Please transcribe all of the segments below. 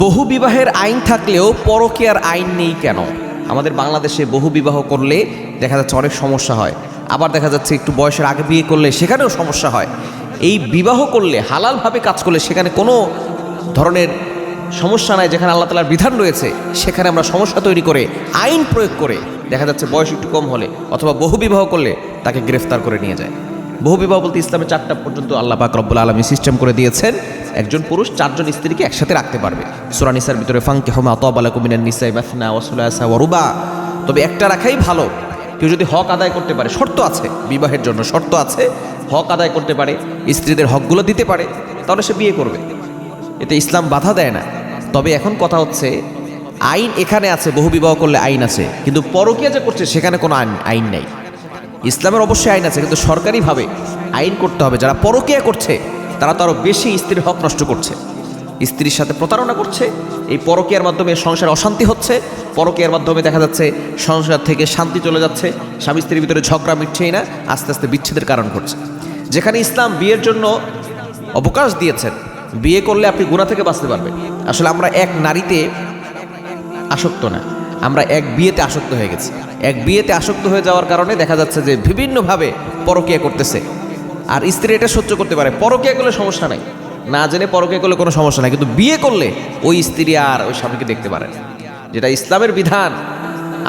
বহু বিবাহের আইন থাকলেও পরকীয়ার আইন নেই কেন? আমাদের বাংলাদেশে বহু বিবাহ করলে দেখা যাচ্ছে অনেক সমস্যা হয়, আবার দেখা যাচ্ছে একটু বয়সের আগে বিয়ে করলে সেখানেও সমস্যা হয়। এই বিবাহ করলে হালালভাবে কাজ করলে সেখানে কোনো ধরনের সমস্যা নাই, যেখানে আল্লাহ তাআলার বিধান রয়েছে সেখানে আমরা সমস্যা তৈরি করে আইন প্রয়োগ করে দেখা যাচ্ছে বয়স একটু কম হলে অথবা বহু বিবাহ করলে তাকে গ্রেফতার করে নিয়ে যায়। বহু বিবাহ বলতে ইসলামে 4টা পর্যন্ত আল্লাহ পাক রব্বুল আলামিন সিস্টেম করে দিয়েছেন। একজন পুরুষ 4 জন স্ত্রীকে একসাথে রাখতে পারবে। সূরা নিসার ভিতরে ফাঙ্কিহু মা তাবা লাকুম মিনান নিসাই মাসনা ওয়া সুলাসা ওয়া রুবা। তবে একটা রাখাই ভালো। কেউ যদি হক আদায় করতে পারে, শর্ত আছে, বিবাহের জন্য শর্ত আছে, হক আদায় করতে পারে, স্ত্রীদের হকগুলো দিতে পারে, তাহলে সে বিয়ে করবে। এতে ইসলাম বাধা দেয় না। তবে এখন কথা হচ্ছে, আইন এখানে আছে, বহু বিবাহ করলে আইন আছে, কিন্তু পরকীয়া যে করছে সেখানে কোনো আইন নেই। ইসলামের অবশ্যই আইন আছে, কিন্তু সরকারিভাবে আইন করতে হবে। যারা পরকীয়া করছে তারা তো আরও বেশি স্ত্রীর হক নষ্ট করছে, স্ত্রীর সাথে প্রতারণা করছে। এই পরকীয়ার মাধ্যমে সংসারে অশান্তি হচ্ছে, পরকীয়ার মাধ্যমে দেখা যাচ্ছে সংসার থেকে শান্তি চলে যাচ্ছে, স্বামী স্ত্রীর ভিতরে ঝগড়া মিটছেই না, আস্তে আস্তে বিচ্ছেদের কারণ ঘটছে। যেখানে ইসলাম বিয়ের জন্য অবকাশ দিয়েছেন, বিয়ে করলে আপনি গুনাহ থেকে বাঁচতে পারবেন। আসলে আমরা এক নারীতে আসক্ত না, আমরা এক বিয়েতে আসক্ত হয়ে গেছি। এক বিয়েতে আসক্ত হয়ে যাওয়ার কারণে দেখা যাচ্ছে যে বিভিন্নভাবে পরকীয়া করতেছে। আর স্ত্রী এটা সহ্য করতে পারে, পরকীয়া করলে সমস্যা নাই, না জেনে পরকীয়া করলে কোনো সমস্যা নাই, কিন্তু বিয়ে করলে ওই স্ত্রী আর ওই স্বামীকে দেখতে পারেন। যেটা ইসলামের বিধান,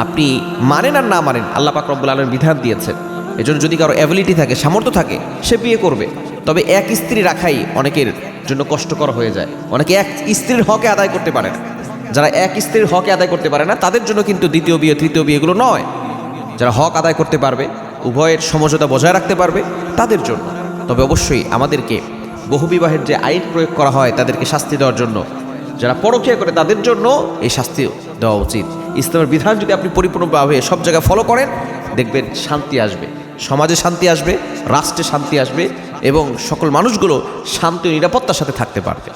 আপনি মানেন আর না মানেন, আল্লাহ পাক রব্বুল আলামিন বিধান দিয়েছেন। এজন্য যদি কারো অ্যাবিলিটি থাকে, সামর্থ্য থাকে, সে বিয়ে করবে। তবে এক স্ত্রী রাখাই অনেকের জন্য কষ্টকর হয়ে যায়। অনেকে এক স্ত্রীর হকে আদায় করতে পারে না। যারা এক স্ত্রীর হকে আদায় করতে পারে না তাদের জন্য কিন্তু দ্বিতীয় বিয়ে, তৃতীয় বিয়ে এগুলো নয়। যারা হক আদায় করতে পারবে, উভয়ের সমঝোতা বজায় রাখতে পারবে, তাদের জন্য। তবে অবশ্যই আমাদেরকে বহুবিবাহের যে আইন প্রয়োগ করা হয় তাদেরকে শাস্তি দেওয়ার জন্য, যারা পরকীয়া করে তাদের জন্য এই শাস্তি দেওয়া উচিত। ইসলামের বিধান যদি আপনি পরিপূর্ণভাবে সব জায়গায় ফলো করেন, দেখবেন শান্তি আসবে, সমাজে শান্তি আসবে, রাষ্ট্রে শান্তি আসবে এবং সকল মানুষগুলো শান্তি ও নিরাপত্তার সাথে থাকতে পারবে।